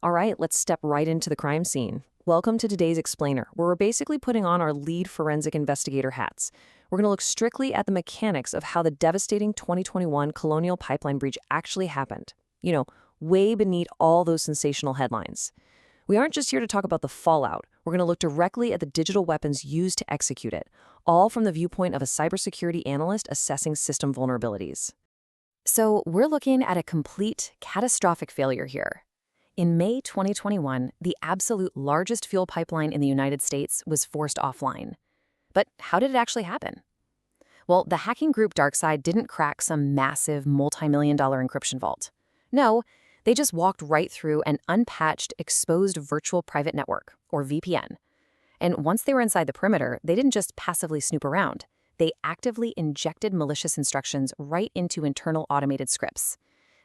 All right, let's step right into the crime scene. Welcome to today's Explainer, where we're basically putting on our lead forensic investigator hats. We're going to look strictly at the mechanics of how the devastating 2021 Colonial pipeline breach actually happened. Way beneath all those sensational headlines. We aren't just here to talk about the fallout. We're going to look directly at the digital weapons used to execute it, all from the viewpoint of a cybersecurity analyst assessing system vulnerabilities. So we're looking at a complete, catastrophic failure here. In May 2021, the absolute largest fuel pipeline in the United States was forced offline. But how did it actually happen? Well, the hacking group DarkSide didn't crack some massive multi-million-dollar encryption vault. No, they just walked right through an unpatched, exposed virtual private network, or VPN. And once they were inside the perimeter, they didn't just passively snoop around. They actively injected malicious instructions right into internal automated scripts.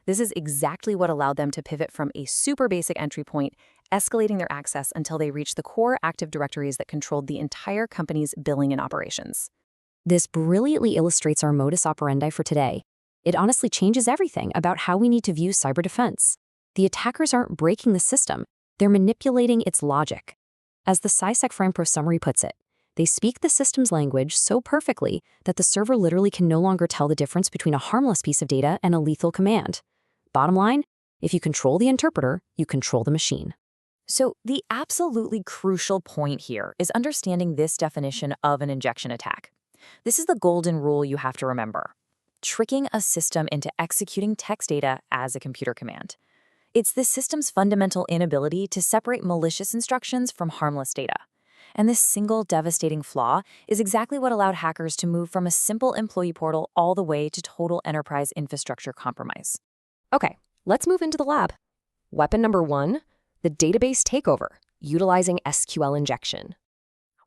This is exactly what allowed them to pivot from a super basic entry point, escalating their access until they reached the core Active Directories that controlled the entire company's billing and operations. This brilliantly illustrates our modus operandi for today. It honestly changes everything about how we need to view cyber defense. The attackers aren't breaking the system, they're manipulating its logic. As the CySec FramePro summary puts it, they speak the system's language so perfectly that the server literally can no longer tell the difference between a harmless piece of data and a lethal command. Bottom line, if you control the interpreter, you control the machine. So the absolutely crucial point here is understanding this definition of an injection attack. This is the golden rule you have to remember. Tricking a system into executing text data as a computer command. It's the system's fundamental inability to separate malicious instructions from harmless data. And this single devastating flaw is exactly what allowed hackers to move from a simple employee portal all the way to total enterprise infrastructure compromise. Okay, let's move into the lab. Weapon number 1, the database takeover, utilizing SQL injection.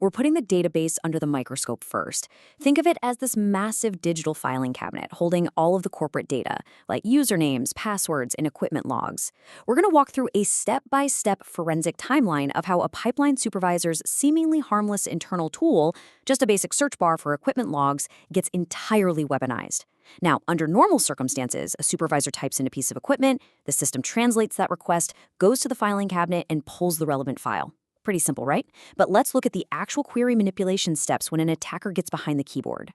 We're putting the database under the microscope first. Think of it as this massive digital filing cabinet holding all of the corporate data, like usernames, passwords, and equipment logs. We're going to walk through a step-by-step forensic timeline of how a pipeline supervisor's seemingly harmless internal tool, just a basic search bar for equipment logs, gets entirely weaponized. Now, under normal circumstances, a supervisor types in a piece of equipment, the system translates that request, goes to the filing cabinet, and pulls the relevant file. Pretty simple, right? But let's look at the actual query manipulation steps when an attacker gets behind the keyboard.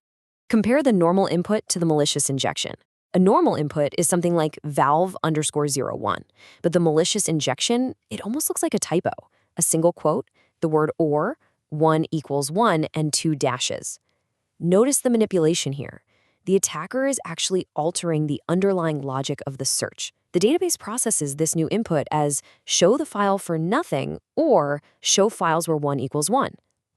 Compare the normal input to the malicious injection. A normal input is something like valve_01, but the malicious injection, it almost looks like a typo. A single quote, the word or, 1 = 1, and 2 dashes. Notice the manipulation here. The attacker is actually altering the underlying logic of the search. The database processes this new input as show the file for nothing or show files where 1 = 1.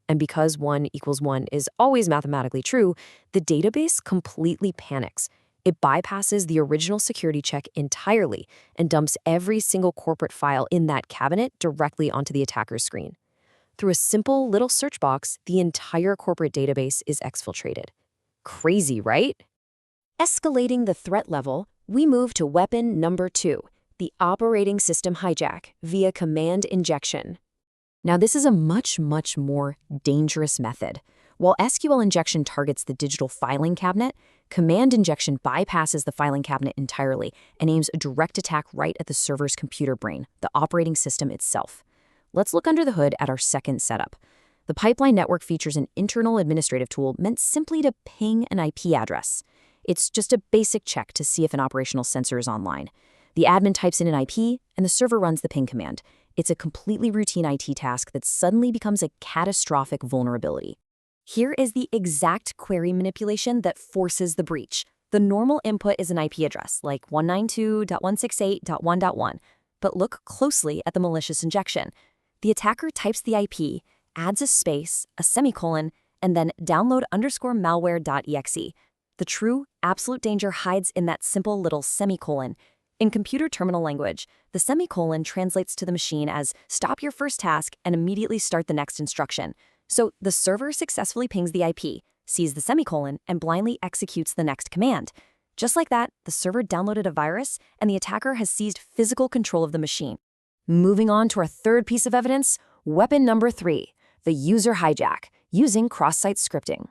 And because 1 = 1 is always mathematically true, the database completely panics. It bypasses the original security check entirely and dumps every single corporate file in that cabinet directly onto the attacker's screen. Through a simple little search box, the entire corporate database is exfiltrated. Crazy, right? Escalating the threat level, we move to weapon number 2, the operating system hijack via command injection. Now, this is a much more dangerous method. While SQL injection targets the digital filing cabinet, command injection bypasses the filing cabinet entirely and aims a direct attack right at the server's computer brain, the operating system itself. Let's look under the hood at our second setup. The pipeline network features an internal administrative tool meant simply to ping an IP address. It's just a basic check to see if an operational sensor is online. The admin types in an IP, and the server runs the ping command. It's a completely routine IT task that suddenly becomes a catastrophic vulnerability. Here is the exact query manipulation that forces the breach. The normal input is an IP address, like 192.168.1.1. But look closely at the malicious injection. The attacker types the IP, adds a space, a semicolon, and then download_malware.exe. The true, absolute danger hides in that simple little semicolon. In computer terminal language, the semicolon translates to the machine as stop your first task and immediately start the next instruction. So the server successfully pings the IP, sees the semicolon, and blindly executes the next command. Just like that, the server downloaded a virus, and the attacker has seized physical control of the machine. Moving on to our third piece of evidence, weapon number 3, the user hijack, using cross-site scripting.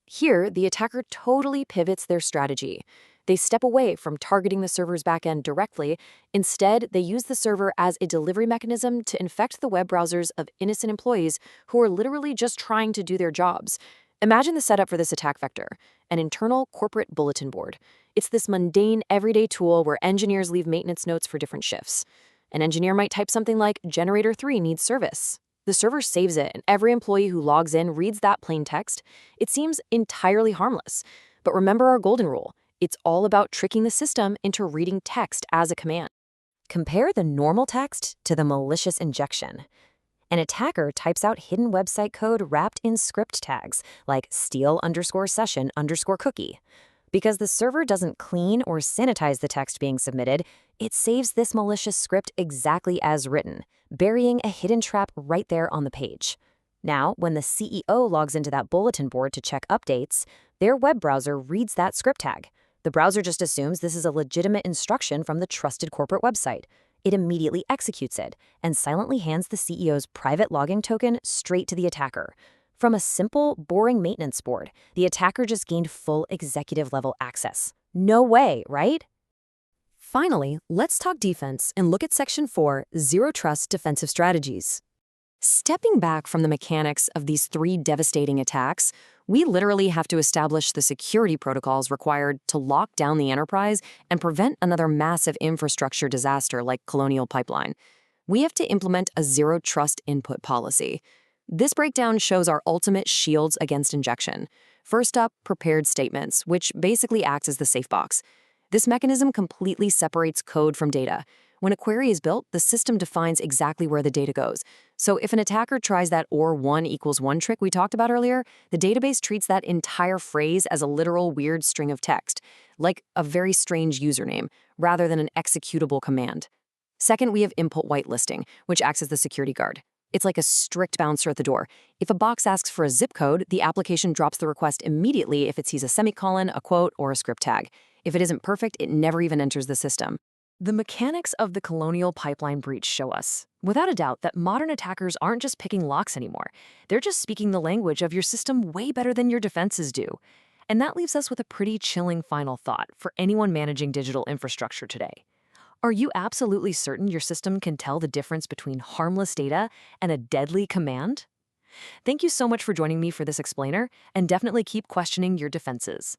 Here, the attacker totally pivots their strategy. They step away from targeting the server's backend directly. Instead, they use the server as a delivery mechanism to infect the web browsers of innocent employees who are literally just trying to do their jobs. Imagine the setup for this attack vector: an internal corporate bulletin board. It's this mundane, everyday tool where engineers leave maintenance notes for different shifts. An engineer might type something like, "Generator 3 needs service." The server saves it, and every employee who logs in reads that plain text. It seems entirely harmless. But remember our golden rule: it's all about tricking the system into reading text as a command. Compare the normal text to the malicious injection. An attacker types out hidden website code wrapped in script tags like steal_session_cookie. Because the server doesn't clean or sanitize the text being submitted, it saves this malicious script exactly as written, burying a hidden trap right there on the page. Now, when the CEO logs into that bulletin board to check updates, their web browser reads that script tag. The browser just assumes this is a legitimate instruction from the trusted corporate website. It immediately executes it and silently hands the CEO's private login token straight to the attacker. From a simple, boring maintenance board, the attacker just gained full executive-level access. No way, right? Finally, let's talk defense and look at Section 4, Zero Trust Defensive Strategies. Stepping back from the mechanics of these three devastating attacks, we literally have to establish the security protocols required to lock down the enterprise and prevent another massive infrastructure disaster like Colonial pipeline. We have to implement a zero trust input policy. This breakdown shows our ultimate shields against injection. First up, prepared statements, which basically acts as the safe box. This mechanism completely separates code from data. When a query is built, the system defines exactly where the data goes. So if an attacker tries that "or 1 equals 1" trick we talked about earlier, the database treats that entire phrase as a literal weird string of text, like a very strange username, rather than an executable command. Second, we have input whitelisting, which acts as the security guard. It's like a strict bouncer at the door. If a box asks for a zip code, the application drops the request immediately if it sees a semicolon, a quote, or a script tag. If it isn't perfect, it never even enters the system. The mechanics of the Colonial pipeline breach show us, without a doubt, that modern attackers aren't just picking locks anymore. They're just speaking the language of your system way better than your defenses do. And that leaves us with a pretty chilling final thought for anyone managing digital infrastructure today. Are you absolutely certain your system can tell the difference between harmless data and a deadly command? Thank you so much for joining me for this explainer, and definitely keep questioning your defenses.